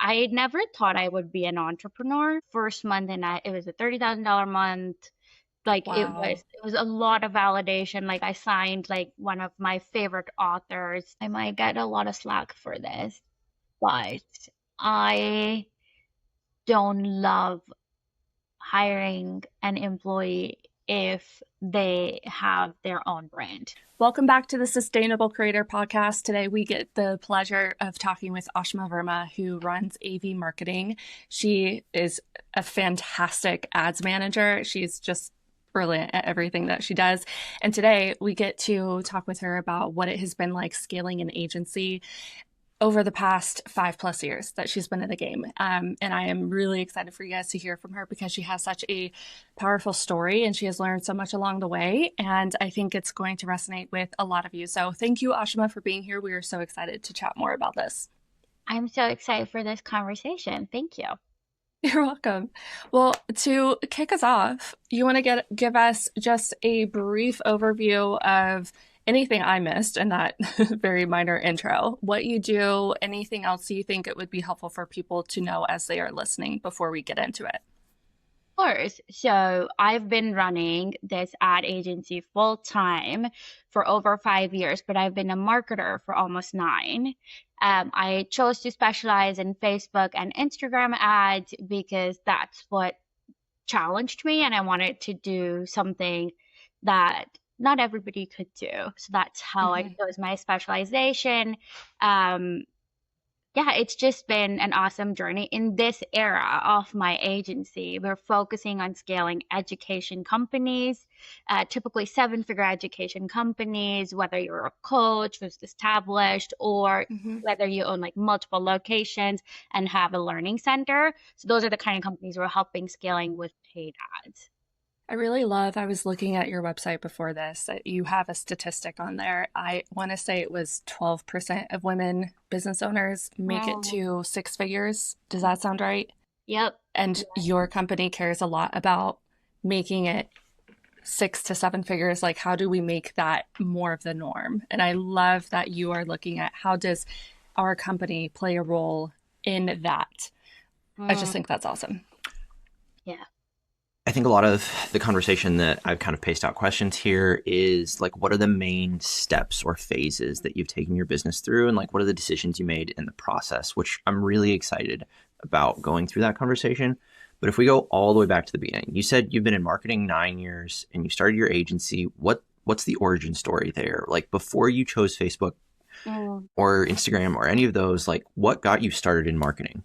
I never thought I would be an entrepreneur. First month and it was a $30,000 month. Like Wow. it was a lot of validation. Like I signed like one of my favorite authors. I might get a lot of slack for this, but I don't love hiring an employee if they have their own brand. Welcome back to the Sustainable Creator Podcast. Today we get the pleasure of talking with Aashima Verma, who runs AV Marketing. She is a fantastic ads manager. She's just brilliant at everything that she does. And today we get to talk with her about what it has been like scaling an agency over the past 5+ years that she's been in the game. And I am really excited for you guys to hear from her because she has such a powerful story and she has learned so much along the way. And I think it's going to resonate with a lot of you. So thank you, Aashima, for being here. We are so excited to chat more about this. I'm so excited for this conversation. Thank you. You're welcome. Well, to kick us off, you want to give us just a brief overview of anything I missed in that very minor intro, what you do, anything else you think it would be helpful for people to know as they are listening before we get into it. Of course. So I've been running this ad agency full time for over 5 years, but I've been a marketer for almost 9. I chose to specialize in Facebook and Instagram ads because that's what challenged me, and I wanted to do something that not everybody could do. So that's how I Mm-hmm. chose my specialization. Um, yeah, it's just been an awesome journey. In this era of my agency, we're focusing on scaling education companies, typically 7-figure education companies, whether you're a coach who's established or Mm-hmm. whether you own like multiple locations and have a learning center. So those are the kind of companies we're helping scaling with paid ads. I was looking at your website before this, that you have a statistic on there. I want to say it was 12% of women business owners make it Oh, to 6 figures. Does that sound right? yep. And Yeah. your company cares a lot about making it 6 to 7 figures. Like, how do we make that more of the norm? And I love that you are looking at how does our company play a role in that. I just Mm, think that's awesome. yeah. I think a lot of the conversation that I've kind of paced out questions here is like, what are the main steps or phases that you've taken your business through? And like, what are the decisions you made in the process, which I'm really excited about going through that conversation. But if we go all the way back to the beginning, you said you've been in marketing 9 years and you started your agency. What's the origin story there? Like before you chose Facebook Mm. or Instagram or any of those, like what got you started in marketing?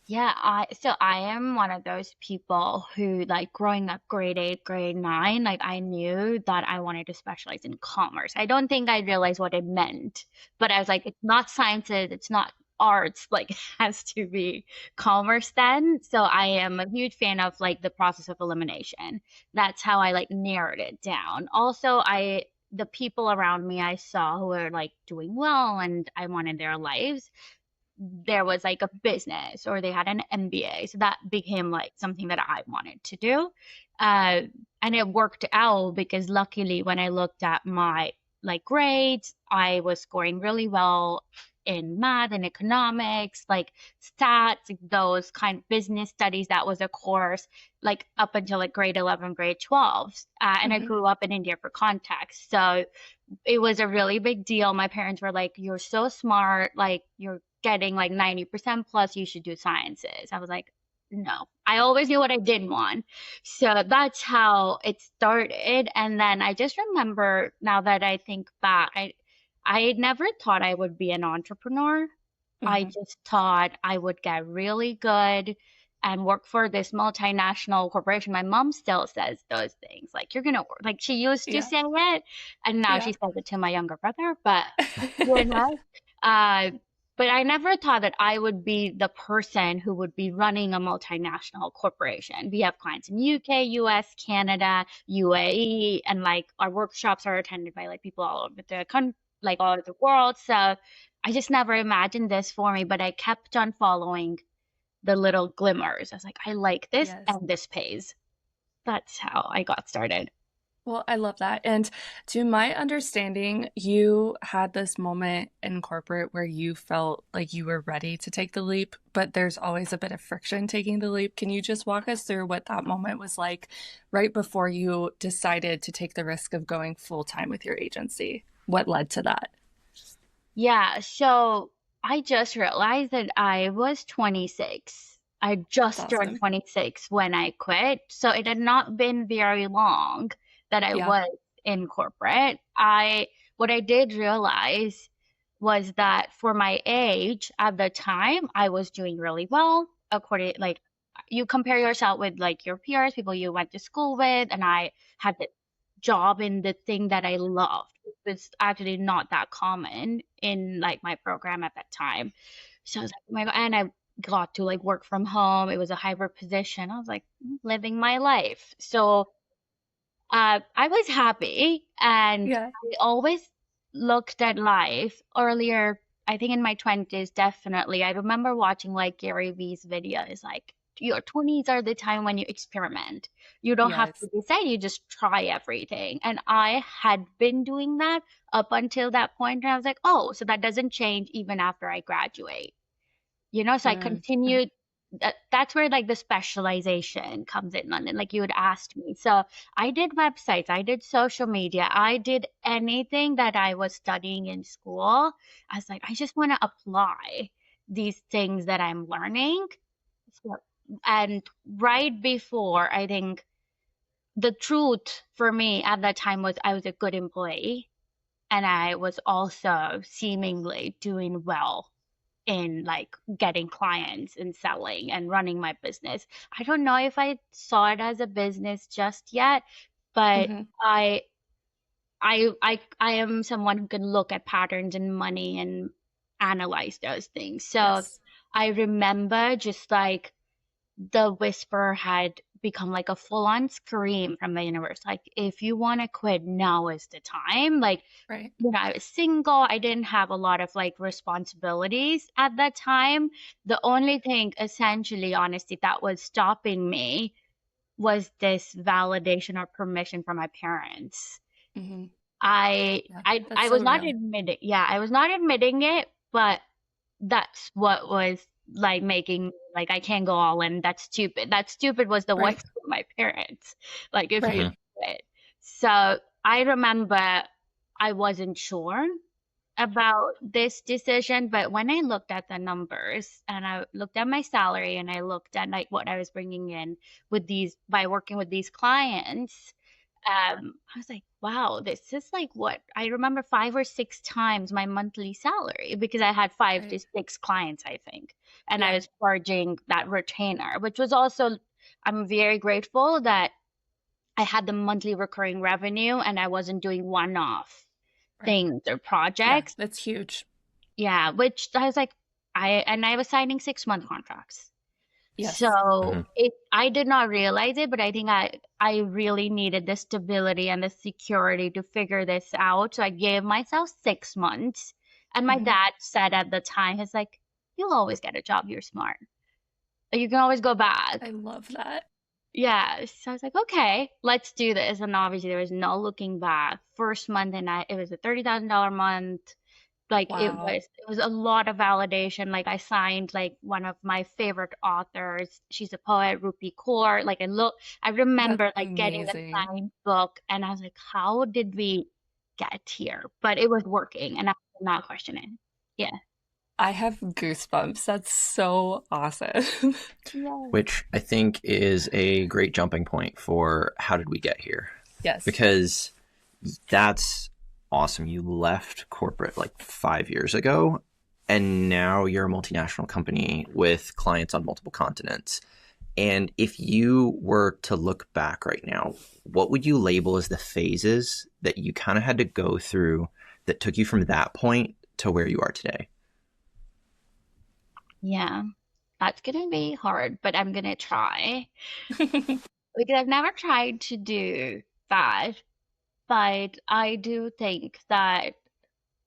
Yeah, I am one of those people who like growing up grade 8, grade 9, like I knew that I wanted to specialize in commerce. I don't think I realized what it meant, but I was like, it's not sciences, it's not arts, like it has to be commerce then. So I am a huge fan of like the process of elimination. That's how I like narrowed it down. Also, the people around me I saw who were like doing well and I wanted their lives, there was like a business or they had an MBA. So that became like something that I wanted to do. Uh, and it worked out because luckily when I looked at my like grades, I was scoring really well in math and economics, like stats, like those kind of business studies. That was a course like up until like grade 11, grade 12. And I Mm-hmm. grew up in India for context. So it was a really big deal. My parents were like, "You're so smart, like you're getting like 90% plus, you should do sciences." I was like, "No." I always knew what I didn't want. So that's how it started. And then I just remember now that I think back, I never thought I would be an entrepreneur. I Mm-hmm. just thought I would get really good and work for this multinational corporation. My mom still says those things like, "You're gonna work," like she used to Yeah. say it, and now Yeah. she says it to my younger brother. But you know, uh, but I never thought that I would be the person who would be running a multinational corporation. We have clients in UK, US, Canada, UAE, and like our workshops are attended by like people all over the country, like all over the world. So I just never imagined this for me, but I kept on following the little glimmers. I was like, I like this Yes. and this pays. That's how I got started. Well, I love that. And to my understanding, you had this moment in corporate where you felt like you were ready to take the leap, but there's always a bit of friction taking the leap. Can you just walk us through what that moment was like right before you decided to take the risk of going full time with your agency? What led to that? Yeah, so I just realized that I was 26. I That's just turned awesome. 26 when I quit. So it had not been very long that I Yeah. was in corporate. What I did realize was that for my age at the time, I was doing really well. According, like, you compare yourself with like your peers, people you went to school with, and I had the job in the thing that I loved. It was actually not that common in like my program at that time. So I was like, oh my God. And I got to like work from home. It was a hybrid position. I was like living my life. So I was happy, and Yeah. I always looked at life earlier. I think in my 20s, definitely. I remember watching like Gary Vee's videos, like your 20s are the time when you experiment. You don't have to Yes. decide, you just try everything. And I had been doing that up until that point, and I was like, oh, so that doesn't change even after I graduate. So I Mm. continued. That's where like the specialization comes in, London. Like you had asked me. So I did websites, I did social media, I did anything that I was studying in school. I was like, I just want to apply these things that I'm learning. So, and right before, I think the truth for me at that time was I was a good employee, and I was also seemingly doing well in like getting clients and selling and running my business. I don't know if I saw it as a business just yet, but Hmm. I am someone who can look at patterns in money and analyze those things. So Yes. I remember just like the whisper had become like a full-on scream from the universe. Like, if you want to quit, now is the time. Like, Right. I was single. I didn't have a lot of like responsibilities at that time. The only thing, essentially, honestly, that was stopping me was this validation or permission from my parents. Hmm. I Yeah. I That's I so was not real. admitting, yeah, I was not admitting it, but that's what was like making like I can't go all in. That's stupid. That stupid was the voice Right. of my parents. Like if you Right. Hmm. do it. So I remember I wasn't sure about this decision, but when I looked at the numbers and I looked at my salary and I looked at like what I was bringing in with these by working with these clients, I was like, wow, this is like what I remember 5 or 6 times my monthly salary because I had five to Right. six clients, I think. And I Yeah. was charging that retainer, which was also, I'm very grateful that I had the monthly recurring revenue and I wasn't doing one-off Right. things or Yeah. projects. That's huge. Yeah, which I was like, I was signing 6-month contracts. Yes. So Hmm. I did not realize it, but I think I really needed the stability and the security to figure this out. So I gave myself 6 months. And my Hmm. dad said at the time, he's like, you'll always get a job. You're smart. You can always go back. I love that. Yeah. So I was like, okay, let's do this. And obviously there was no looking back. First month and it was a $30,000 month. Like Wow. it was a lot of validation. Like I signed like one of my favorite authors. She's a poet, Rupi Kaur. I That's remember like getting the amazing. signed book and I was like, how did we get here? But it was working and I'm not questioning. Yeah. I have goosebumps. That's so awesome. Yeah. Which I think is a great jumping point for how did we get here? Yes. Because that's awesome. You left corporate like 5 years ago, and now you're a multinational company with clients on multiple continents. And if you were to look back right now, what would you label as the phases that you kind of had to go through that took you from that point to where you are today? Yeah. That's gonna be hard, but I'm gonna try because I've never tried to do that. But I do think that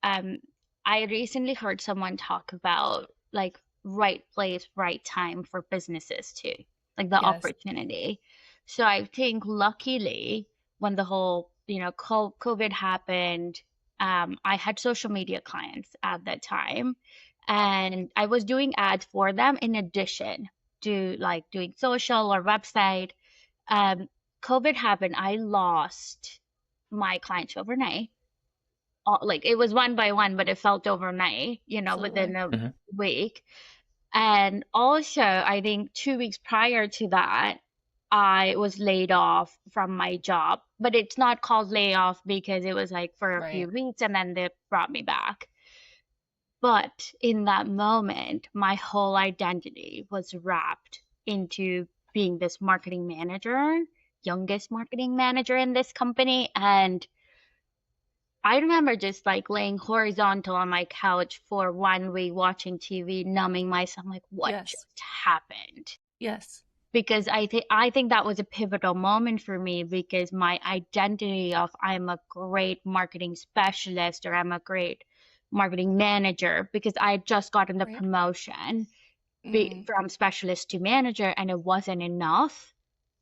Um, I recently heard someone talk about like right place, right time for businesses too, like the Yes. opportunity. So I think luckily when the whole, COVID happened, I had social media clients at that time, and I was doing ads for them in addition to like doing social or website. Um, COVID happened. I lost my clients overnight. Like it was one by one, but it felt overnight, within Absolutely. a Mhm. week. And also, I think 2 weeks prior to that, I was laid off from my job, but it's not called layoff because it was like for a few Right. weeks and then they brought me back. But in that moment, my whole identity was wrapped into being this marketing manager, youngest marketing manager in this company. And I remember just like laying horizontal on my couch for 1 week watching TV, numbing myself, like, what Yes. just happened? Yes. Because I think that was a pivotal moment for me, because my identity of I'm a great marketing specialist or I'm a great marketing manager, because I had just gotten the Right. promotion Mm. from specialist to manager, and it wasn't enough.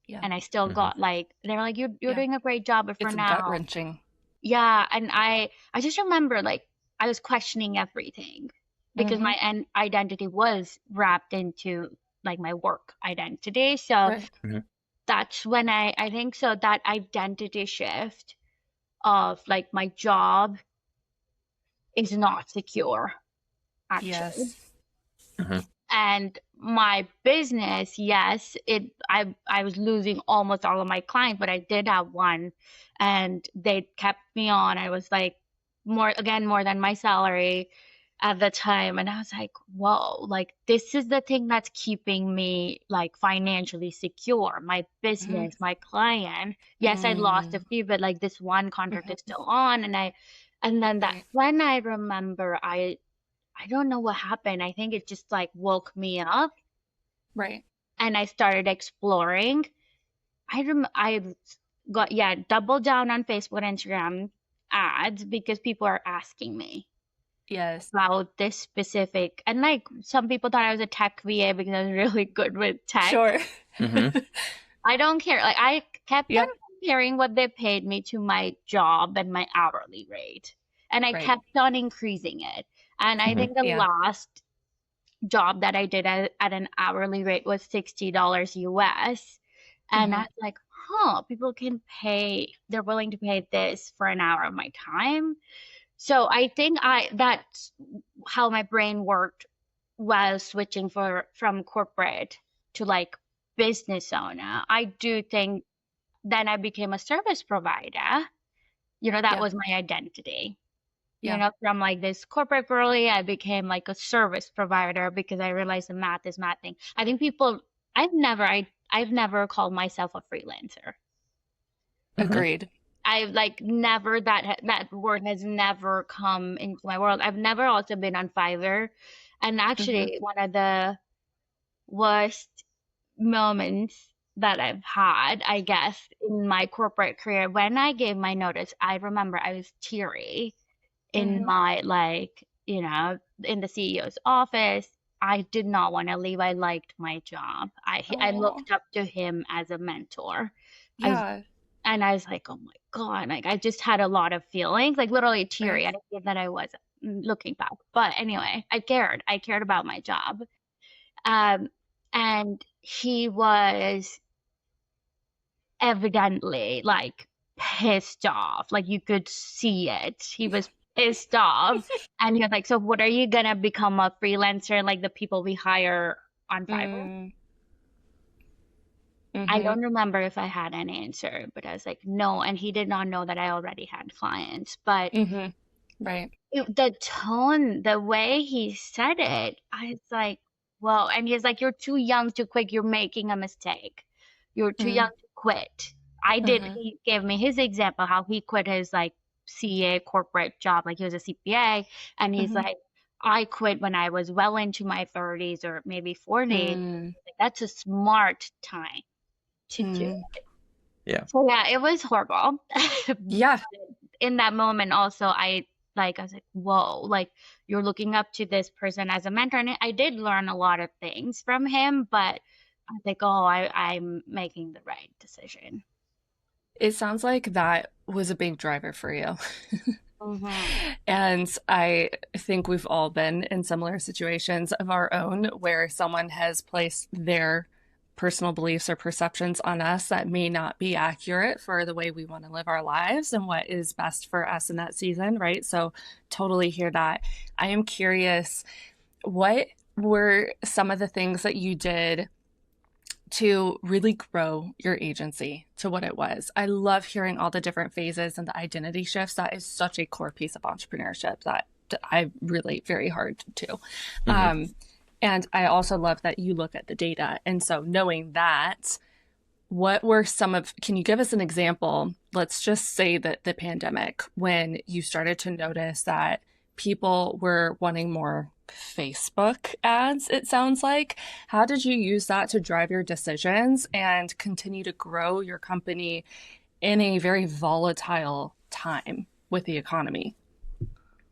Yeah. And I still Mhm. got like, they're like, you're Yeah. doing a great job, but for It's gut now. wrenching. Yeah, and I just remember like I was questioning everything, because Mm-hmm. my identity was wrapped into like my work identity. So Right. Mhm. that's when I think so that identity shift of like my job is not secure actually. Yes. Mhm. And my business, yes, I was losing almost all of my clients, but I did have one, and they kept me on. I was like more than my salary at the time, and I was like, whoa, like this is the thing that's keeping me like financially secure. My Mm-hmm. business, my client. Yes, I lost a Mm. few, but like this one contract is Mm-hmm. still on, and then that's Right. when I remember I don't know what happened. I think it just like woke me up, Right. and I started exploring. I got, yeah, double down on Facebook and Instagram ads, because people are asking me Yes. about this specific, and like some people thought I was a tech VA because I was really good with tech. Sure. Mhm. I don't care. Like I kept on Yep. comparing what they paid me to my job and my hourly rate, and I Right. kept on increasing it. And I Mhm. think the Yeah. last job that I did at an hourly rate was $60 US. And I Mm-hmm. was like, huh, people can pay, they're willing to pay this for an hour of my time. So I think that's how my brain worked while switching from corporate to like business owner. I do think then I became a service provider. That Yeah. was my identity. Yeah. From like this corporate girly, I became like a service provider because I realized the math is mathing. I think people, I've never called myself a freelancer. Mhm. Agreed. I've like never, that word has never come into my world. I've never also been on Fiverr. And Mm-hmm. actually, one of the worst moments that I've had, I guess, in my corporate career, when I gave my notice, I remember I was teary in Mm-hmm. my like, in the CEO's office. I did not want to leave. I liked my job. I Oh. looked up to him as a mentor. I was Yeah. and I was like, oh my God, like I just had a lot of feelings, like literally teary. Right. I didn't think that I was, looking back. But anyway, I cared. I cared about my job. Um, and he was evidently like pissed off. Like you could see it. He was pissed off. And he was like, so what are you gonna become, a freelancer like the people we hire on Fiverr? Mm. I Mm-hmm. don't remember if I had an answer, but I was like, no. And he did not know that I already had clients. But Mm-hmm. Right. the tone, the way he said it, I was like, well, and he's like, you're too young to quit. You're making a mistake. You're too young Mm. to quit. Mm-hmm. He gave me his example, how he quit his like CA corporate job, like he was a CPA. And he's Mm-hmm. like, I quit when I was well into my 30s or maybe 40s. Mm. Like, that's a smart time to do Mm. it. Yeah. So yeah, it was horrible. Yeah. In that moment also, I was like, whoa, like you're looking up to this person as a mentor. And I did learn a lot of things from him, but I think, oh, I'm making the right decision. It sounds like that was a big driver for you. Mm-hmm. And I think we've all been in similar situations of our own where someone has placed their personal beliefs or perceptions on us that may not be accurate for the way we want to live our lives and what is best for us in that season, right? So, totally hear that. I am curious, what were some of the things that you did to really grow your agency to what it was? I love hearing all the different phases and the identity shifts. That is such a core piece of entrepreneurship that I relate very hard to. Mm-hmm. And I also love that you look at the data. And so knowing that, what were some of, can you give us an example? Let's just say that the pandemic, when you started to notice that people were wanting more Facebook ads, it sounds like. How did you use that to drive your decisions and continue to grow your company in a very volatile time with the economy?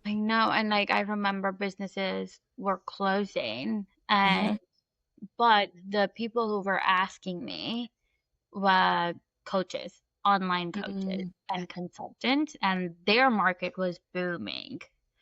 I know. And like, I remember businesses were closing, and but the people who were asking me were coaches, online coaches and consultants, and their market was booming.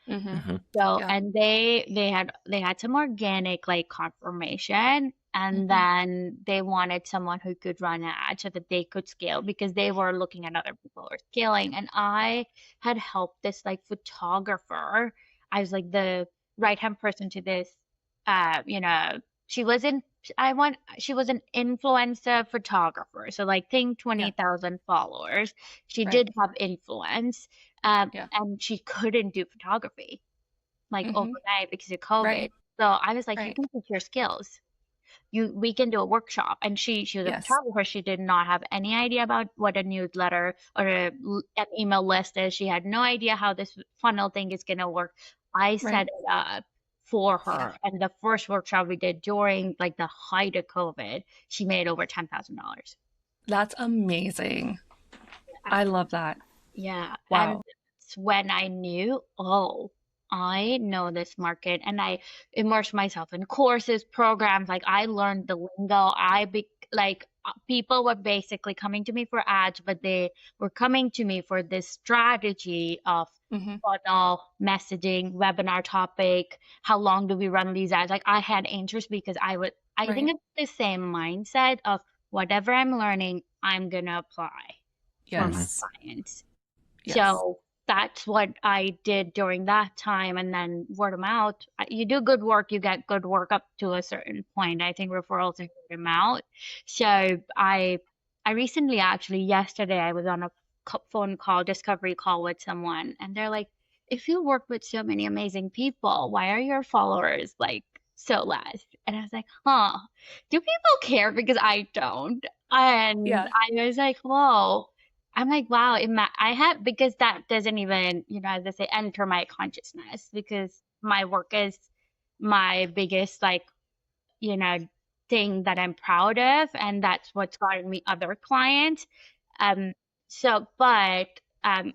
Mm-hmm. So, Yeah. and they had some organic like confirmation, and then they wanted someone who could run ads so that they could scale because they were looking at other people who were scaling. And I had helped this like photographer. I was like the right hand person to this. You know, she was in. She was an influencer photographer. So like think Yeah. 20,000 followers. She Right. did have influence. Yeah. And she couldn't do photography like overnight because of COVID. Right. So I was like, you Right. can teach your skills. We can do a workshop. And she was a Yes. photographer. She did not have any idea about what a newsletter or an email list is. She had no idea how this funnel thing is gonna work. I set Right. it up for Yeah. her. And the first workshop we did during like the height of COVID, she made over $10,000. That's amazing. I love that. Yeah. And Wow. that's when I knew, oh, I know this market, and I immersed myself in courses, programs. Like I learned the lingo. People were basically coming to me for ads, but they were coming to me for this strategy of Mm-hmm. funnel, messaging, webinar topic. How long do we run these ads? Like I had answers because I think Right. it's the same mindset of whatever I'm learning, I'm gonna apply for my Yes. clients. Yes. So that's what I did during that time. And then word of mouth, you do good work, you get good work up to a certain point. I think referrals are word of mouth. So I recently, actually, yesterday, I was on a phone call, discovery call with someone, and they're like, if you work with so many amazing people, why are your followers like so less? And I was like, huh, do people care? Because I don't. And Yeah. I was like, whoa. I'm like, wow, I have, because that doesn't even, as they say, enter my consciousness, because my work is my biggest, like, you know, thing that I'm proud of. And that's what's gotten me other clients. Um, but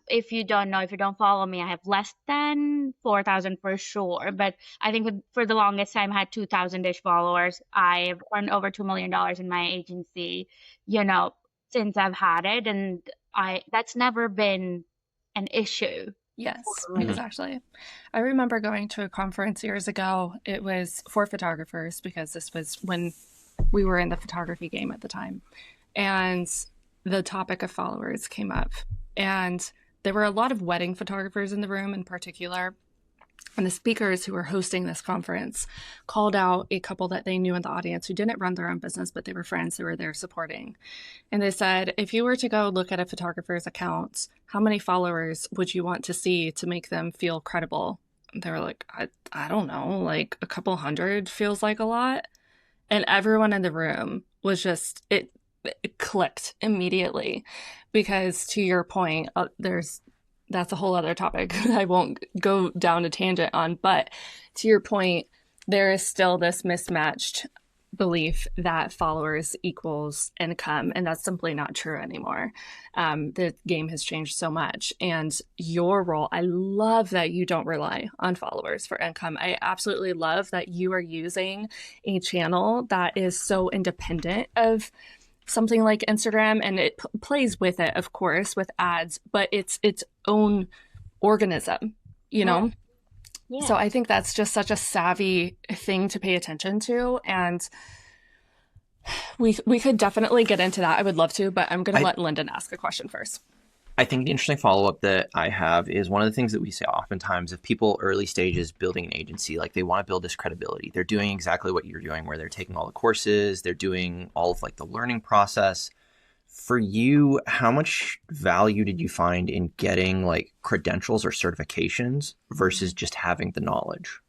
if you don't know, if you don't follow me, I have less than 4,000 for sure. But I think for the longest time, I had 2,000-ish followers. I've earned over $2 million in my agency, you know, since I've had it. And that's never been an issue Yes, for me. exactly. I remember going to a conference years ago. It was for photographers because this was when we were in the photography game at the time. And the topic of followers came up. And there were a lot of wedding photographers in the room in particular. And the speakers who were hosting this conference called out a couple that they knew in the audience who didn't run their own business, but they were friends who were there supporting. And they said, if you were to go look at a photographer's account, how many followers would you want to see to make them feel credible? And they were like, I don't know, like a couple hundred feels like a lot. And everyone in the room was just, it clicked immediately. Because to your point, that's a whole other topic I won't go down a tangent on. But to your point, there is still this mismatched belief that followers equals income, and that's simply not true anymore. The game has changed so much, and your role, I love that you don't rely on followers for income. I absolutely love that you are using a channel that is so independent of something like Instagram, and it plays with it, of course, with ads, but it's its own organism, you Right. know? So Yeah. I think that's just such a savvy thing to pay attention to. And we could definitely get into that. I would love to, but I'm going to I, let Lyndon ask a question first. I think the interesting follow up that I have is one of the things that we say oftentimes if people early stages building an agency, like they want to build this credibility. They're doing exactly what you're doing, where they're taking all the courses, they're doing all of like the learning process. For you, how much value did you find in getting like credentials or certifications versus just having the knowledge?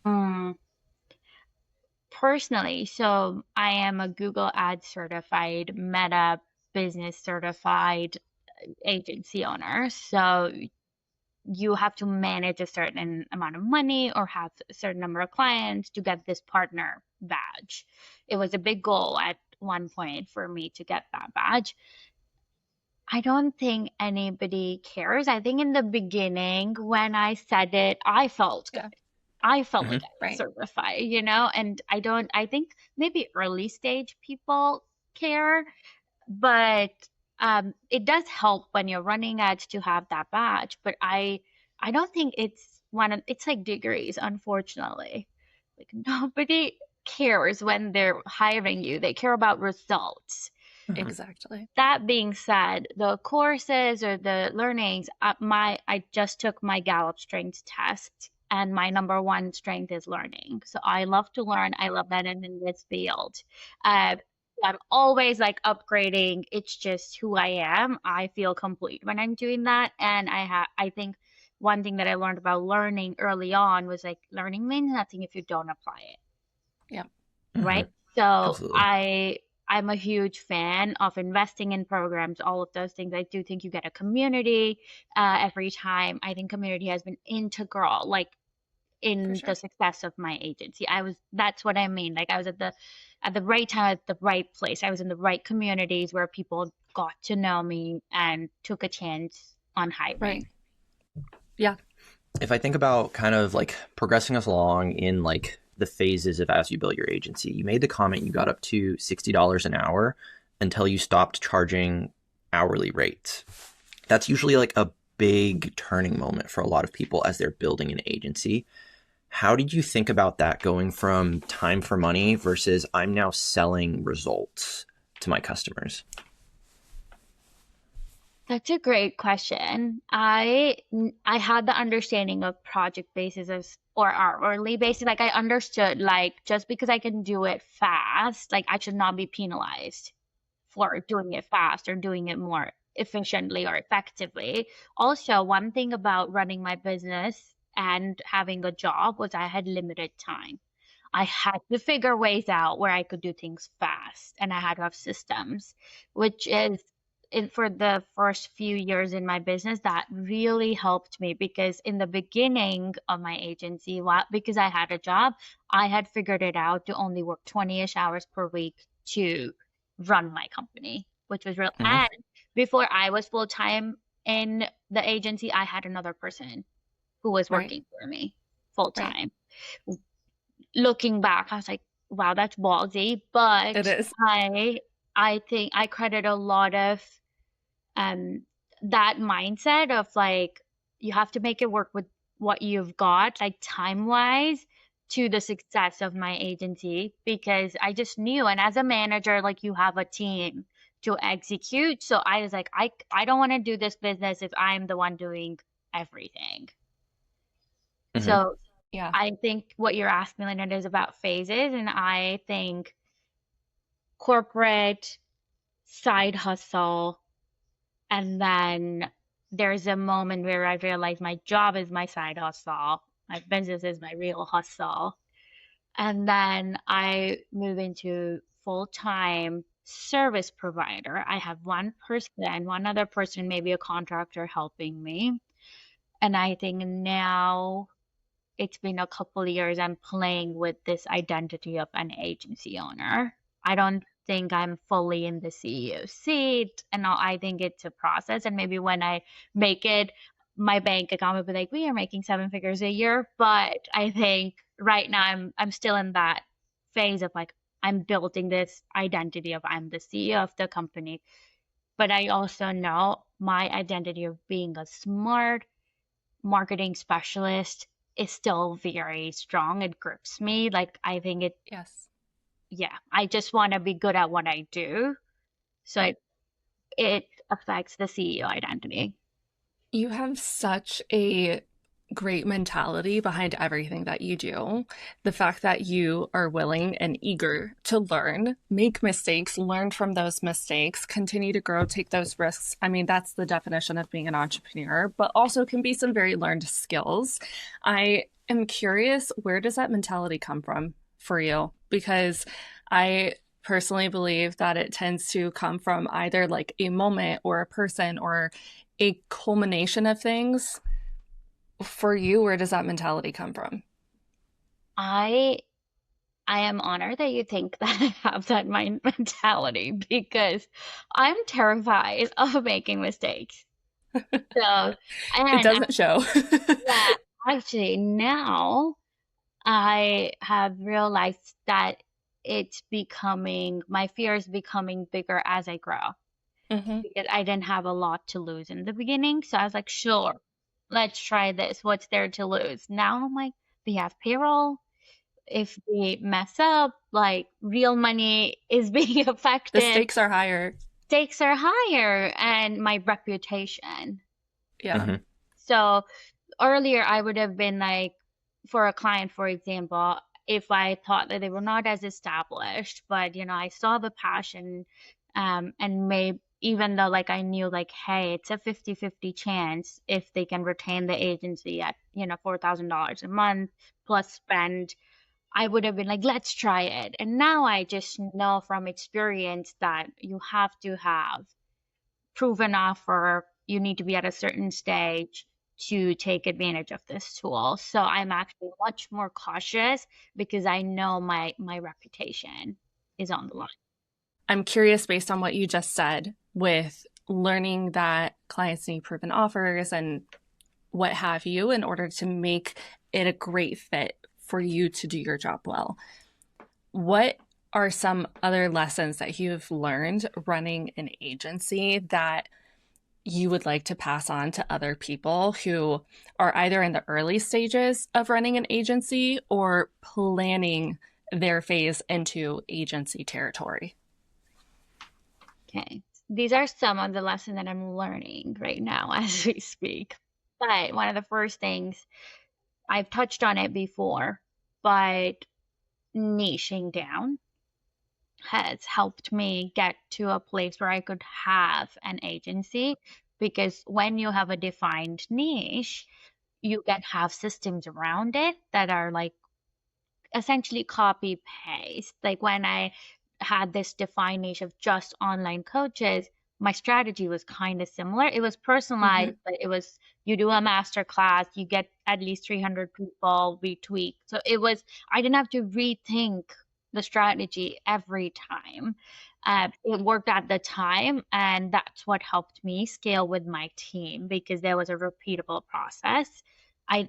Mm. Personally, so I am a Google Ads certified, Meta business certified agency owner. So you have to manage a certain amount of money or have a certain number of clients to get this partner badge. It was a big goal at one point for me to get that badge. I don't think anybody cares. I think in the beginning when I said it, I felt good. Yeah. I felt Mm-hmm. like I was Right. certified, and I think maybe early stage people care, but it does help when you're running ads to have that badge. But I don't think it's like degrees, unfortunately. Like nobody cares when they're hiring you. They care about results. Mm-hmm. Exactly. That being said, the courses or the learnings, I just took my Gallup strengths test, and my number one strength is learning. So I love to learn. I love that in this field. Uh, I'm always like upgrading. It's just who I am. I feel complete when I'm doing that, and I think one thing that I learned about learning early on was like learning means nothing if you don't apply it, Yeah. Mm-hmm. right? So Absolutely. I'm a huge fan of investing in programs, all of those things. I do think you get a community every time. I think community has been integral, like For in the sure. success of my agency. That's what I mean. Like I was at the right time, at the right place. I was in the right communities where people got to know me and took a chance on Right. hiring. Yeah. If I think about kind of like progressing us along in like the phases of as you build your agency, you made the comment you got up to $60 an hour until you stopped charging hourly rates. That's usually like a big turning moment for a lot of people as they're building an agency. How did you think about that going from time for money versus I'm now selling results to my customers? That's a great question. I had the understanding of project basis as or hourly basis. Like I understood like just because I can do it fast, like I should not be penalized for doing it fast or doing it more efficiently or effectively. Also, one thing about running my business and having a job was I had limited time. I had to figure ways out where I could do things fast and I had to have systems, which is for the first few years in my business, that really helped me because in the beginning of my agency, because I had a job, I had figured it out to only work 20-ish hours per week to run my company, which was real. Mm-hmm. And before I was full time in the agency, I had another person who was Right. working for me full Right. time. Looking back, I was like, wow, that's ballsy. It But is. I think I credit a lot of um that mindset of like you have to make it work with what you've got, like time wise, to the success of my agency because I just knew. And as a manager, like you have a team to execute. So I was like, I don't want to do this business if I'm the one doing everything. Mm-hmm. So Yeah. I think what you're asking, Leonard, is about phases. And I think corporate, side hustle, and then there's a moment where I realized my job is my side hustle, my business is my real hustle. And then I move into full-time service provider. I have one person, one other person, maybe a contractor helping me. And I think now it's been a couple of years I'm playing with this identity of an agency owner. I don't think I'm fully in the CEO seat, and I think it's a process. And maybe when I make it, my bank account will be like, "We are making 7 figures a year." But I think right now I'm still in that phase of like, I'm building this identity of I'm the CEO of the company. But I also know my identity of being a smart marketing specialist is still very strong. It grips me. Like, I think it, Yes. yeah, I just want to be good at what I do. So it affects the CEO identity. You have such a great mentality behind everything that you do. The fact that you are willing and eager to learn, make mistakes, learn from those mistakes, continue to grow, take those risks. I mean, that's the definition of being an entrepreneur, but also can be some very learned skills. I am curious, where does that mentality come from for you? Because I personally believe that it tends to come from either like a moment or a person or a culmination of things. For you, where does that mentality come from? I I am honored that you think that I have that mind mentality because I'm terrified of making mistakes. So, It and doesn't show. yeah, actually now I have realized that my fear is becoming bigger as I grow Hmm. because I didn't have a lot to lose in the beginning. So I was like, sure, let's try this. What's there to lose? Now I'm like, we have payroll. If we mess up, like real money is being The affected, stakes are higher. stakes are higher, and my reputation. Yeah. Hmm. So earlier, I would have been like, for a client, for example, if I thought that they were not as established, but I saw the passion, and maybe even though like I knew like, hey, it's a 50-50 chance if they can retain the agency at, $4,000 a month plus spend, I would have been like, let's try it. And now I just know from experience that you have to have proven offer. You need to be at a certain stage to take advantage of this tool. So I'm actually much more cautious because I know my reputation is on the line. I'm curious, based on what you just said, with learning that clients need proven offers and what have you in order to make it a great fit for you to do your job well. What are some other lessons that you've learned running an agency that you would like to pass on to other people who are either in the early stages of running an agency or planning their phase into agency territory? Okay. These are some of the lessons that I'm learning right now as we speak. But one of the first things, I've touched on it before, but niching down has helped me get to a place where I could have an agency, because when you have a defined niche, you can have systems around it that are like essentially copy paste. Like when I had this defined niche of just online coaches, my strategy was kind of similar. It was Mm-hmm. personalized, but it was, you do a master class, you get at least 300 people, we tweak. So I didn't have to rethink the strategy every time. It worked at the time, and that's what helped me scale with my team because there was a repeatable process. I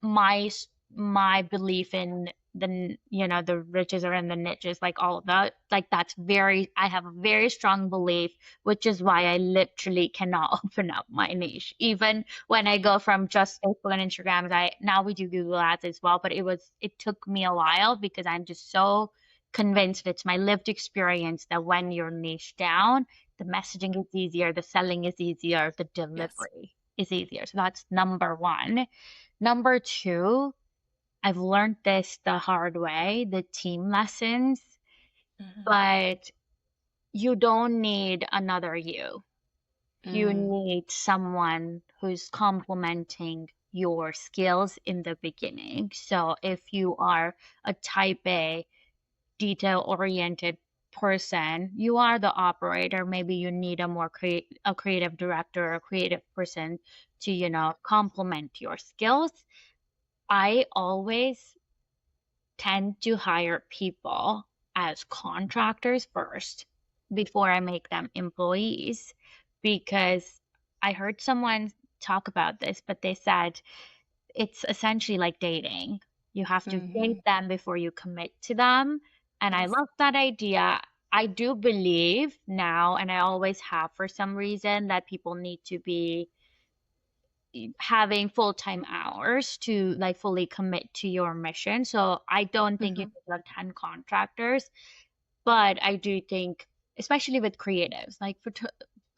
my my belief in the riches are in the niches, like all of that, like I have a very strong belief, which is why I literally cannot open up my niche even when I go from just Facebook and Instagram. I now we do Google ads as well, but it took me a while because I'm just so convinced it's my lived experience that when you're niche down, the messaging is easier, the selling is easier, the Yes. delivery is easier. So that's number one. Number two, I've learned this the hard way, the team lessons, Mm-hmm. but you don't need another you. You Mm. need someone who's complementing your skills in the beginning. So if you are a type A, detail-oriented person, you are the operator. Maybe you need a creative director or a creative person to, complement your skills. I always tend to hire people as contractors first before I make them employees, because I heard someone talk about this, but they said it's essentially like dating. You have to Mm-hmm. date them before you commit to them. And I Yes. love that idea. I do believe now, and I always have for some reason, that people need to be having full-time hours to like fully commit to your mission. So I don't think you Hmm. need like 10 contractors, but I do think, especially with creatives, like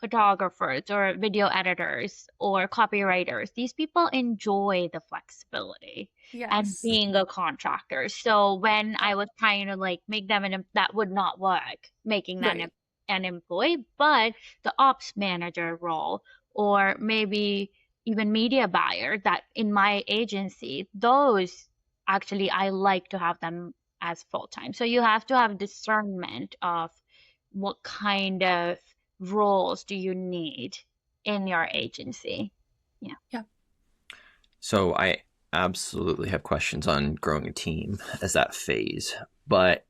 photographers or video editors or copywriters, these people enjoy the flexibility and Yes. being a contractor. So when Yeah. I was trying to like make them that would not work, making them Right. an employee, but the ops manager role, or maybe even media buyer that in my agency, those actually I like to have them as full time. So you have to have discernment of what kind of roles do you need in your agency. Yeah. Yeah. So I absolutely have questions on growing a team as that phase, but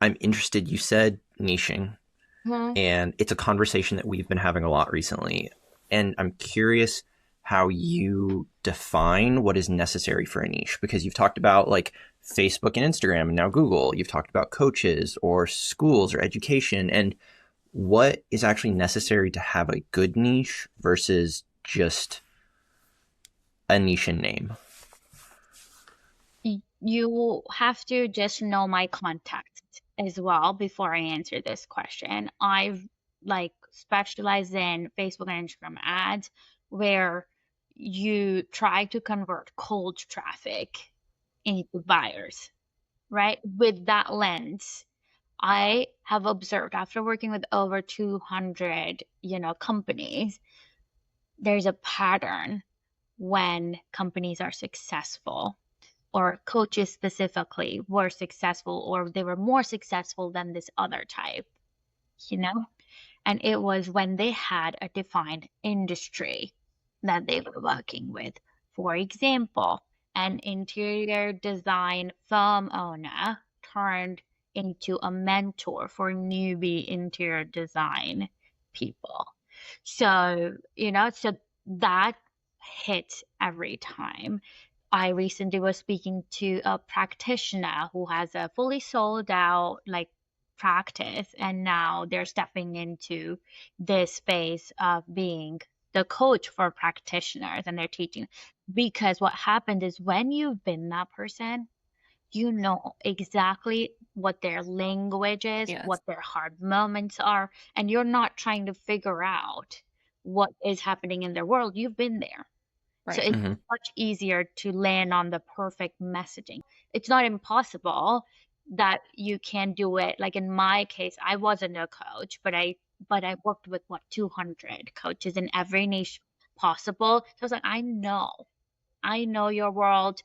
I'm interested. You said niching, Mhm. and it's a conversation that we've been having a lot recently. And I'm curious how you define what is necessary for a niche, because you've talked about like Facebook and Instagram and now Google. You've talked about coaches or schools or education, and what is actually necessary to have a good niche versus just a niche in name. You have to just know my context as well before I answer this question. I've like specialized in Facebook and Instagram ads where you try to convert cold traffic into buyers, right? With that lens, I have observed after working with over 200, companies, there's a pattern when companies are successful or coaches specifically were successful or they were more successful than this other type, you know? And it was when they had a defined industry that they were working with. For example, an interior design firm owner turned into a mentor for newbie interior design people. So, so that hits every time. I recently was speaking to a practitioner who has a fully sold out like practice, and now they're stepping into this space of being the coach for practitioners and they're teaching. Because what happened is when you've been that person, you know exactly what their language is, Yes. what their hard moments are, and you're not trying to figure out what is happening in their world. You've been there. So Right. it's Mm-hmm. much easier to land on the perfect messaging. It's not impossible that you can do it. Like in my case, I wasn't a coach, but I worked with what 200 coaches in every niche possible. So I was like, I know your world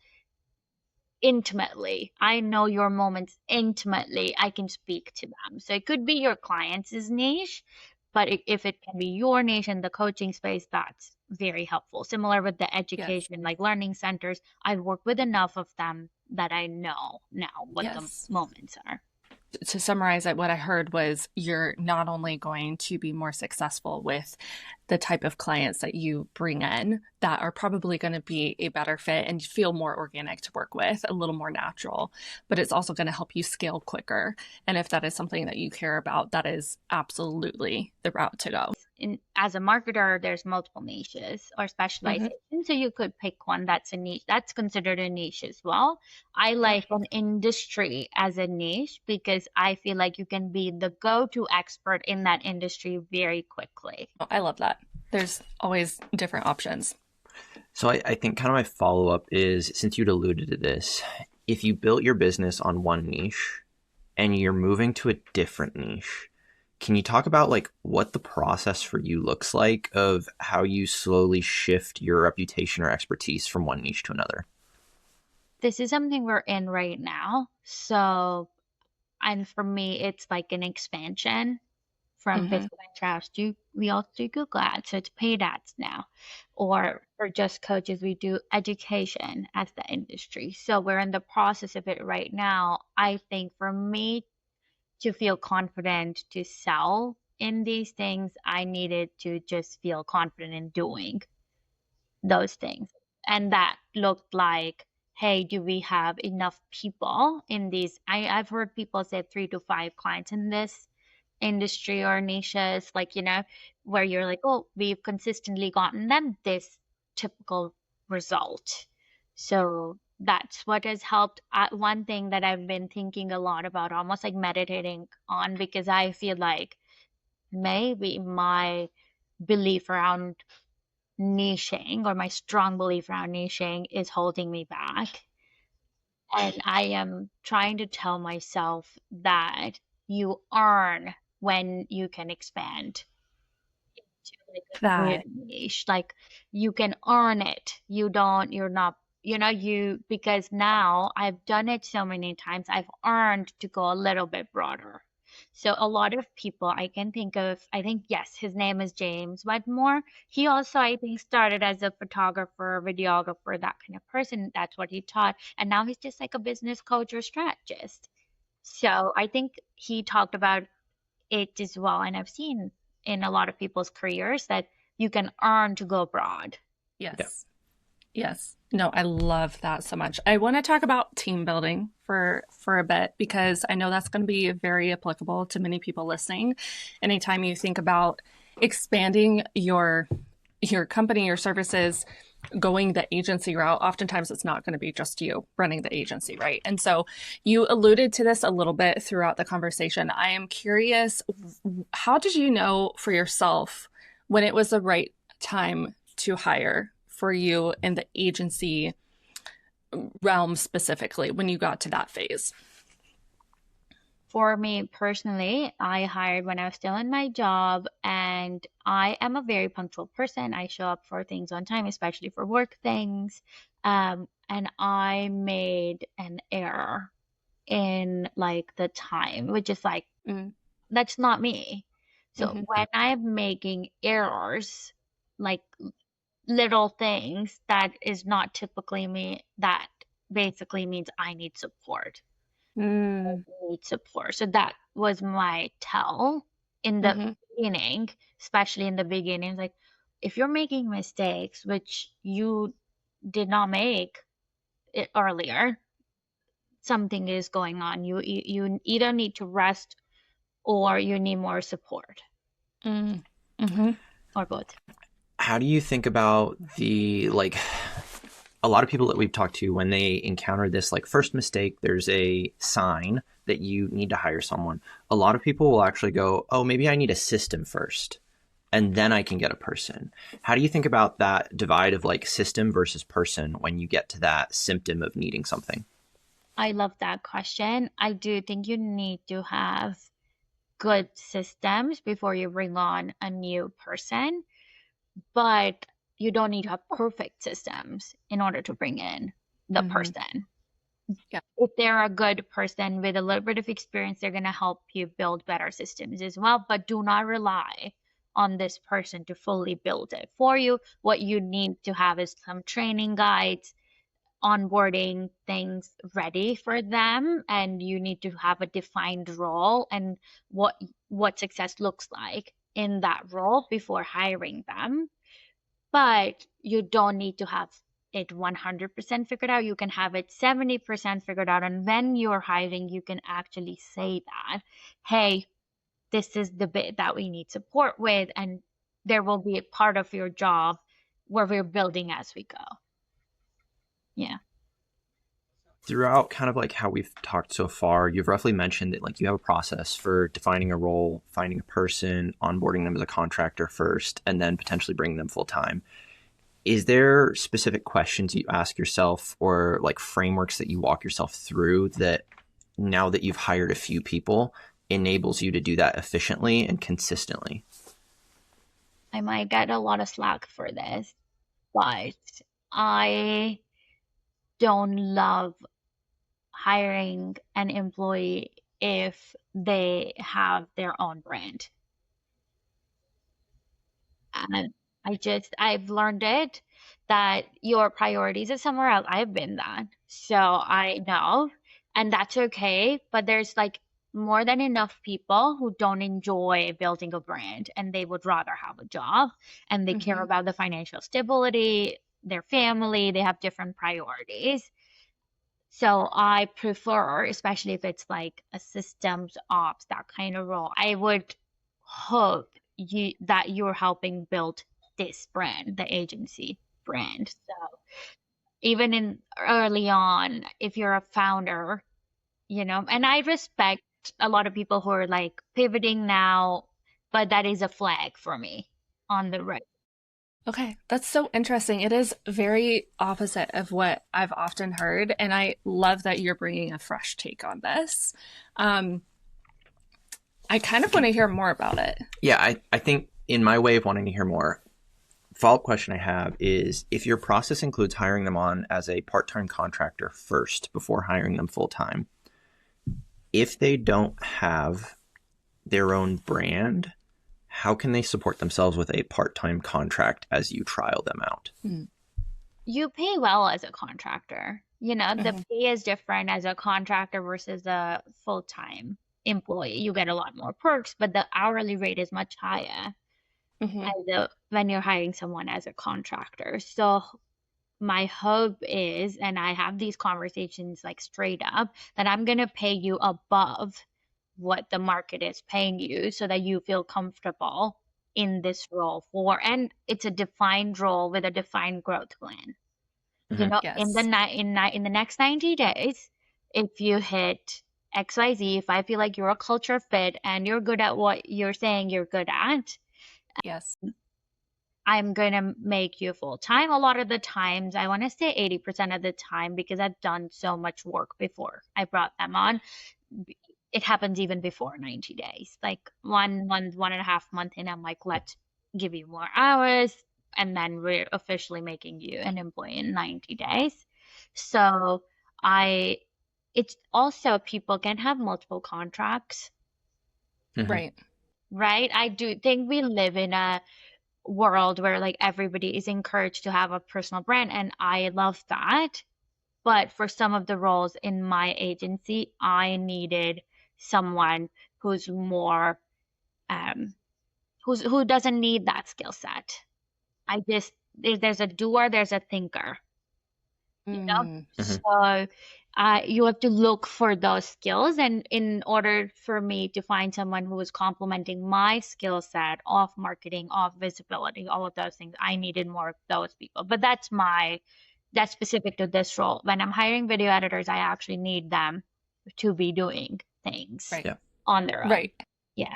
intimately. I know your moments intimately. I can speak to them. So it could be your client's niche, but if it can be your niche in the coaching space, that's very helpful. Similar with the Yes. education, like learning centers, I've worked with enough of them that I know now what the Yes. moments are. To summarize it, what I heard was you're not only going to be more successful with the type of clients that you bring in that are probably going to be a better fit and feel more organic to work with, a little more natural, but it's also going to help you scale quicker. And if that is something that you care about, that is absolutely the route to go. As a marketer, there's multiple niches or Hmm. specializations. So you could pick one that's a niche, that's considered a niche as well. I Yeah. like an industry as a niche because I feel like you can be the go-to expert in that industry very quickly. Oh, I love that. There's always different options. So I think kind of my follow up is, since you'd alluded to this, if you built your business on one niche and you're moving to a different niche, can you talk about like what the process for you looks like of how you slowly shift your reputation or expertise from one niche to another? This is something we're in right now. So, and for me, it's like an expansion from Hmm. Facebook ads to we also do Google ads, so it's paid ads now. Or for just coaches, we do education as the industry. So we're in the process of it right now. I think for me to feel confident to sell in these things, I needed to just feel confident in doing those things. And that looked like hey, do we have enough people in these? I've heard people say 3 to 5 clients in this industry or niches, like, where you're like, oh, we've consistently gotten them this typical result. So that's what has helped. One thing that I've been thinking a lot about, almost like meditating on, because I feel like maybe my belief around niching, or my strong belief around niching, is holding me back. And I am trying to tell myself that you earn when you can expand to like a new That, niche. Like, you can earn it. You're not, because now I've done it so many times, I've earned to go a little bit broader. So a lot of people I can think of, I think, yes, his name is James Wedmore. He also, I think, started as a photographer, videographer, that kind of person. That's what he taught. And now he's just like a business coach or strategist. So I think he talked about it as well. And I've seen in a lot of people's careers that you can earn to go broad. Yeah. yes. Yes. No, I love that so much. I want to talk about team building for a bit, because I know that's going to be very applicable to many people listening. Anytime you think about expanding your company, your services, going the agency route, oftentimes it's not going to be just you running the agency, right? And so you alluded to this a little bit throughout the conversation. I am curious, how did you know for yourself when it was the right time to hire for you in the agency realm, specifically when you got to that phase? For me personally, I hired when I was still in my job, and I am a very punctual person. I show up for things on time, especially for work things. And I made an error in like the time, which is like, Mm, that's not me. So mhm, when I'm making errors, like little things that is not typically me, that basically means I need support. mm, Need support. So that was my tell in the mhm, beginning, especially in the beginning. Like, if you're making mistakes, which you did not make it earlier, something is going on. You either need to rest or you need more support, mm, mhm, or both. How do you think about the like a lot of people that we've talked to, when they encounter this like first mistake, there's a sign that you need to hire someone. A lot of people will actually go, oh, maybe I need a system first and then I can get a person. How do you think about that divide of like system versus person when you get to that symptom of needing something? I love that question. I do think you need to have good systems before you bring on a new person, but you don't need to have perfect systems in order to bring in the mhm. person. Yeah. If they're a good person with a little bit of experience, they're going to help you build better systems as well. But do not rely on this person to fully build it for you. What you need to have is some training guides, onboarding things ready for them, and you need to have a defined role and what success looks like in that role before hiring them. But you don't need to have it 100% figured out. You can have it 70% figured out. And when you're hiring, you can actually say that, hey, this is the bit that we need support with. And there will be a part of your job where we're building as we go. Yeah. Throughout kind of like how we've talked so far, you've roughly mentioned that like you have a process for defining a role, finding a person, onboarding them as a contractor first, and then potentially bringing them full time. Is there specific questions you ask yourself or like frameworks that you walk yourself through that now that you've hired a few people enables you to do that efficiently and consistently? I might get a lot of slack for this, but I don't love hiring an employee if they have their own brand. And I've learned it that your priorities are somewhere else. I've been that. So I know, and that's okay. But there's like more than enough people who don't enjoy building a brand, and they would rather have a job, and they care Mhm, about the financial stability, their family, they have different priorities. So I prefer, especially if it's like a systems ops, that kind of role, I would hope that you're helping build this brand, the agency brand. So even in early on, if you're a founder, and I respect a lot of people who are like pivoting now, but that is a flag for me on the right. Okay, that's so interesting. It is very opposite of what I've often heard, and I love that you're bringing a fresh take on this. Um, I kind of want to hear more about it. Yeah, I think in my way of wanting to hear more, follow-up question I have is if your process includes hiring them on as a part-time contractor first before hiring them full-time, if they don't have their own brand, how can they support themselves with a part-time contract as you trial them out? You pay well as a contractor. The pay is different as a contractor versus a full-time employee. You get a lot more perks, but the hourly rate is much higher when you're hiring someone as a contractor. So my hope is, and I have these conversations like straight up, that I'm going to pay you above what the market is paying you so that you feel comfortable in this role and it's a defined role with a defined growth plan. In Yes. the next 90 days, if you hit XYZ, if I feel like you're a culture fit and you're good at what you're saying you're good at, Yes. I'm going to make you full time. A lot of the times, I want to say 80% of the time, because I've done so much work before I brought them on. It happens even before 90 days. Like 1 month, 1.5 months in, I'm like, let's give you more hours. And then we're officially making you an employee in 90 days. So it's also, people can have multiple contracts, Right. right? I do think we live in a world where like everybody is encouraged to have a personal brand, and I love that. But for some of the roles in my agency, I needed someone who's more who doesn't need that skill set. There's a doer, there's a thinker, you know? So you have to look for those skills. And in order for me to find someone who was complementing my skill set of marketing, of visibility, all of those things, I needed more of those people. But that's specific to this role. When I'm hiring video editors, I actually need them to be doing things Right. Yeah. on their own. Right. Yeah.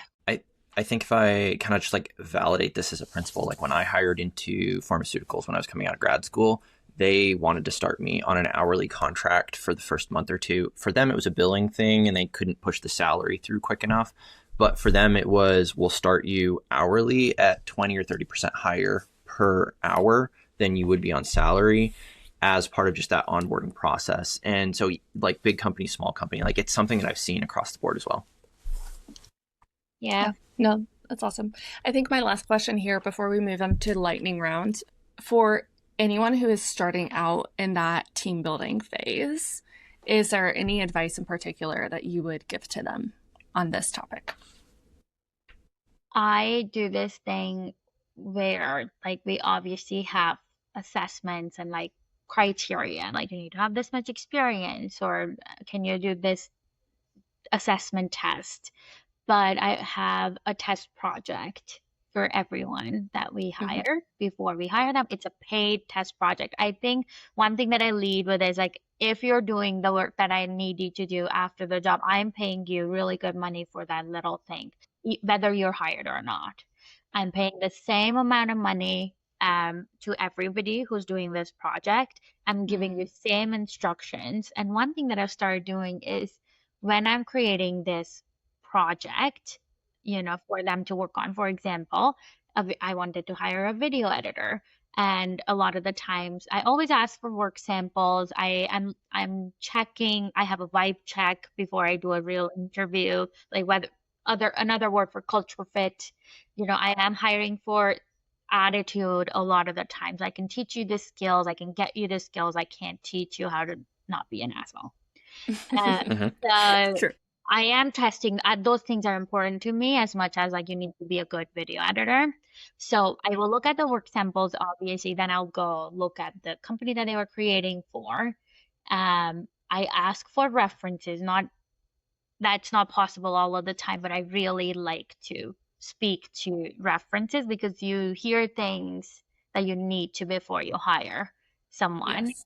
I think if I kind of just like validate this as a principle, like when I hired into pharmaceuticals when I was coming out of grad school, they wanted to start me on an hourly contract for the first month or two. For them, it was a billing thing and they couldn't push the salary through quick enough. But for them, it was, we'll start you hourly at 20 or 30% higher per hour than you would be on salary as part of just that onboarding process. And so like big company, small company, like it's something that I've seen across the board as well. Yeah. No, that's awesome. I think my last question here before we move on to lightning round, for anyone who is starting out in that team building phase, is there any advice in particular that you would give to them on this topic? I do this thing where like we obviously have assessments and like criteria, like you need to have this much experience, or can you do this assessment test? But I have a test project for everyone that we hire before we hire them. It's a paid test project. I think one thing that I lead with is like, if you're doing the work that I need you to do after the job, I'm paying you really good money for that little thing, whether you're hired or not. I'm paying the same amount of money to everybody who's doing this project. I'm giving you same instructions. And one thing that I've started doing is when I'm creating this project, for them to work on. For example, I wanted to hire a video editor. And a lot of the times I always ask for work samples. I'm checking, I have a vibe check before I do a real interview, like whether another word for culture fit. I am hiring for attitude a lot of the times. I can teach you the skills, I can get you the skills, I can't teach you how to not be an asshole. So Sure. I am testing. Those things are important to me as much as like you need to be a good video editor. So I will look at the work samples, obviously. Then I'll go look at the company that they were creating for. I ask for references, not that's not possible all of the time, but I really like to speak to references because you hear things that you need to before you hire someone. Yes.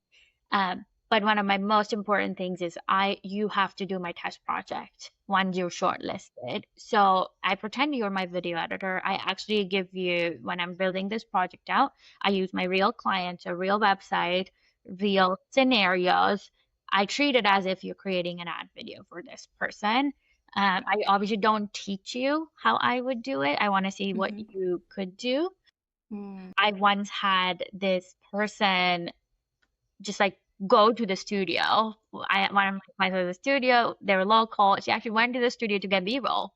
But one of my most important things is you have to do my test project once you're shortlisted. So I pretend you're my video editor. I actually give you, when I'm building this project out, I use my real clients, a real website, real scenarios. I treat it as if you're creating an ad video for this person. I obviously don't teach you how I would do it. I want to see what Mm-hmm. you could do. Mm. I once had this person just like go to the studio. One of my clients was at the studio. They were local. She actually went to the studio to get B-roll.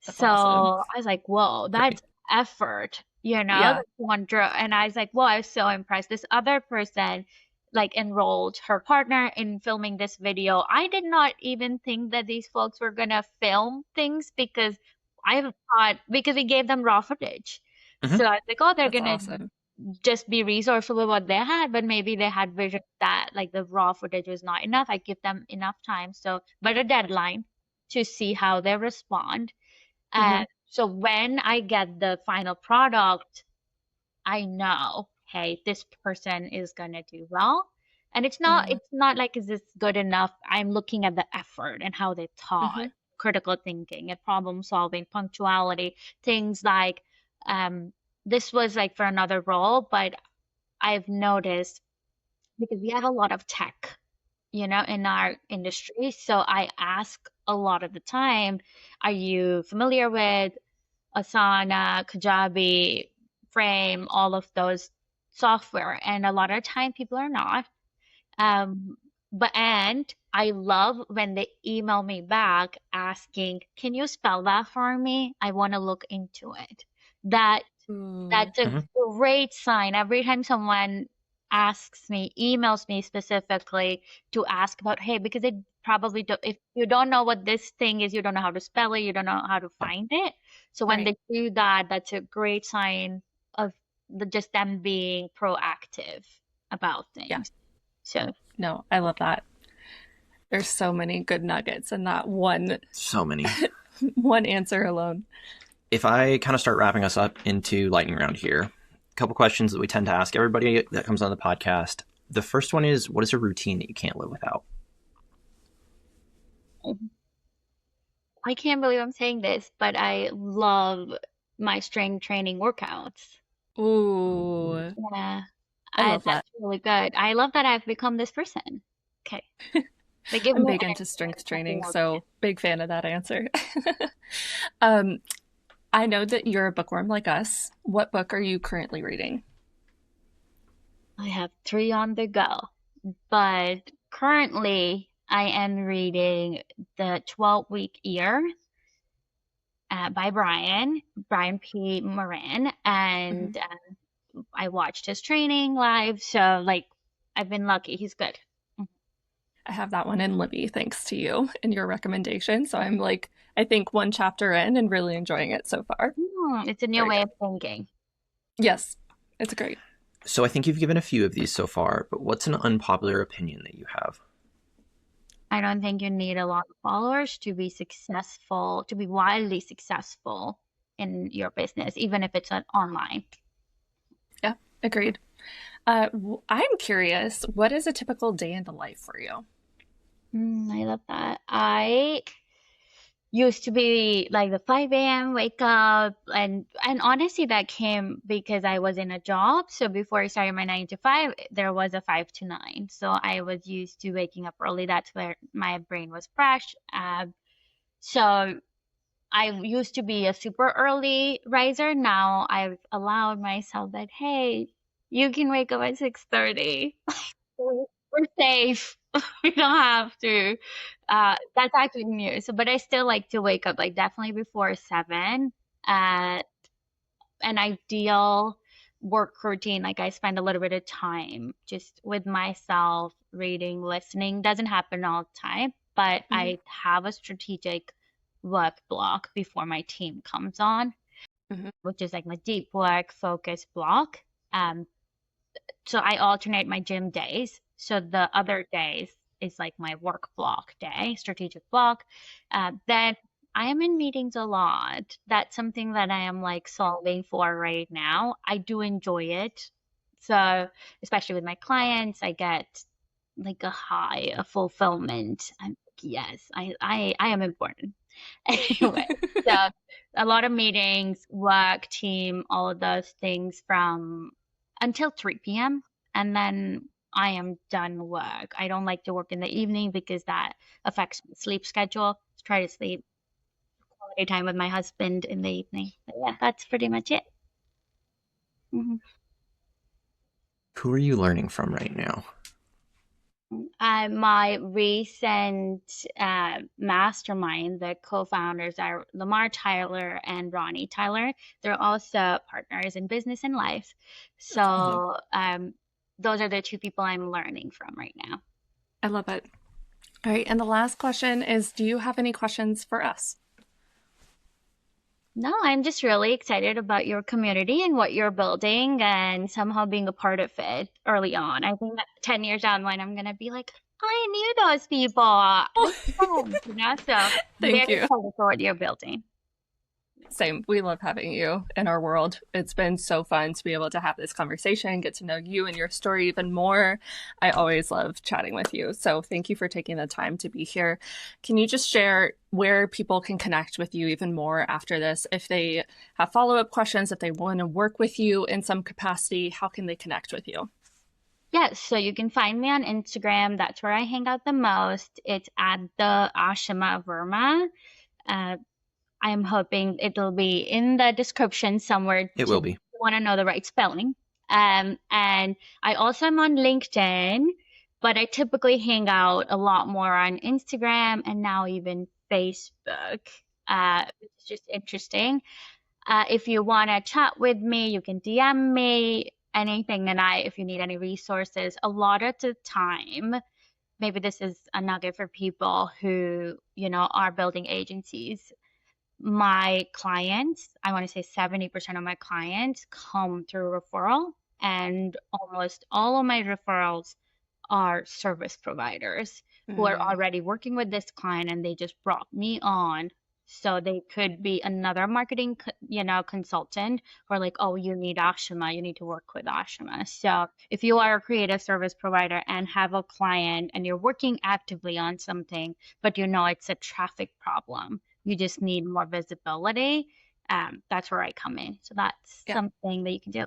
That's So awesome. I was like, whoa, that's Great. effort, Yeah. that's one draw. And I was like, whoa, I was so impressed. This other person like enrolled her partner in filming this video. I did not even think that these folks were gonna film things because I thought because we gave them raw footage. Hmm. So I was like, oh, they're That's gonna awesome. just be resourceful with what they had, but maybe they had vision that like the raw footage was not enough. I give them enough time, so but a deadline to see how they respond. Mm-hmm. So when I get the final product, I know, hey, this person is gonna do well. And it's not like is this good enough? I'm looking at the effort and how they Mm-hmm. taught, critical thinking and problem solving, punctuality, things like um this was like for another role, but I've noticed because we have a lot of tech, in our industry. So I ask a lot of the time, are you familiar with Asana, Kajabi, Frame, all of those software? And a lot of time people are not. Um, and I love when they email me back asking, can you spell that for me? I want to look into it. That Ooh. that's a Hmm. great sign. Every time someone asks me, emails me specifically to ask about, hey, because it probably do, if you don't know what this thing is, you don't know how to spell it, you don't know how to Yeah. find it. So when Right. they do that, that's a great sign of just them being proactive about Yeah. things. So No, I love that. There's so many good nuggets in that one So many. one answer alone. If I kind of start wrapping us up into lightning round here, a couple questions that we tend to ask everybody that comes on the podcast. The first one is, what is a routine that you can't live without? I can't believe I'm saying this, but I love my strength training workouts. Ooh, Yeah, I love that. that's really good. I love that I've become this person. Okay. They give I'm me big into energy strength every training, single so big fan of that answer. um, I know that you're a bookworm like us. What book are you currently reading? day. I have three on the go, but currently I am reading the 12-week year by Brian P. Moran, Mhm. and I watched his training live, so like I've been lucky. He's good. I have that one in Libby, thanks to you and your recommendation. So I'm like, I think one chapter in and really enjoying it so far. It's a new Very way good. of thinking. Yes, it's great. So I think you've given a few of these so far, but what's an unpopular opinion that you have? I don't think you need a lot of followers to be successful, to be wildly successful in your business, even if it's online. Yeah, agreed. I'm curious, what is a typical day in the life for you? I love that. I used to be like the 5 a.m. wake up, and honestly that came because I was in a job. So before I started my 9 to 5, there was a 5 to 9. So I was used to waking up early. That's where my brain was fresh. So I used to be a super early riser. Now I've allowed myself that, hey, you can wake up at 6:30. We're safe. We don't have to. That's actually new. So, but I still like to wake up like definitely before 7. Uh, an ideal work routine, like I spend a little bit of time just with myself, reading, listening. Doesn't happen all the time, but Hmm. I have a strategic work block before my team comes on, Hmm. which is like my deep work focus block. Um, so I alternate my gym days. So the other days is like my work block day, strategic block. Then I am in meetings a lot. That's something that I am like solving for right now. I do enjoy it. So, especially with my clients, I get like a high of fulfillment. Yes, I am important. Anyway, so a lot of meetings, work, team, all of those things from until 3 p.m. And then I am done work. I don't like to work in the evening because that affects my sleep schedule. Try to sleep quality time with my husband in the evening. But yeah, that's pretty much it. Mhm. Who are you learning from right now? My recent mastermind, the co-founders are Lamar Tyler and Ronnie Tyler. They're also partners in business and life. So those are the two people I'm learning from right now. I love it. All right. And the last question is, do you have any questions for us? No, I'm just really excited about your community and what you're building and somehow being a part of it early on. I think that 10 years down the line, I'm going to be like, I knew those people. So Thank very you. excited for what you're building. Same. We love having you in our world. It's been so fun to be able to have this conversation, get to know you and your story even more. I always love chatting with you. So thank you for taking the time to be here. Can you just share where people can connect with you even more after this? If they have follow-up questions, if they want to work with you in some capacity, how can they connect with you? Yes, so you can find me on Instagram. That's where I hang out the most. It's at the Aashima Verma. I am hoping it'll be in the description somewhere. It will be. Want to know the right spelling. And I also am on LinkedIn, but I typically hang out a lot more on Instagram and now even Facebook. It's just interesting. If you want to chat with me, you can DM me anything. And if you need any resources, a lot of the time, maybe this is a nugget for people who, are building agencies. My clients, I want to say 70% of my clients come through referral, and almost all of my referrals are service providers who are already working with this client and they just brought me on. So they could be another marketing, consultant, or like, oh, you need Aashima, you need to work with Aashima. So if you are a creative service provider and have a client and you're working actively on something, but it's a traffic problem, you just need more visibility, that's where I come in. So that's something that you can do.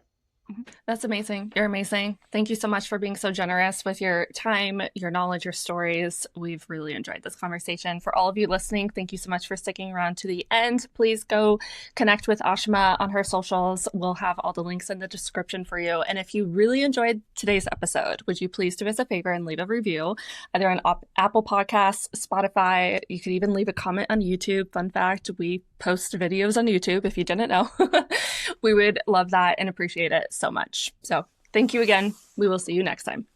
That's amazing. You're amazing. Thank you so much for being so generous with your time, your knowledge, your stories. We've really enjoyed this conversation. For all of you listening, thank you so much for sticking around to the end. Please go connect with Aashima on her socials. We'll have all the links in the description for you. And if you really enjoyed today's episode, would you please do us a favor and leave a review, either on Apple Podcasts, Spotify. You could even leave a comment on YouTube. Fun fact, we post videos on YouTube if you didn't know. We would love that and appreciate it so much. So thank you again. We will see you next time.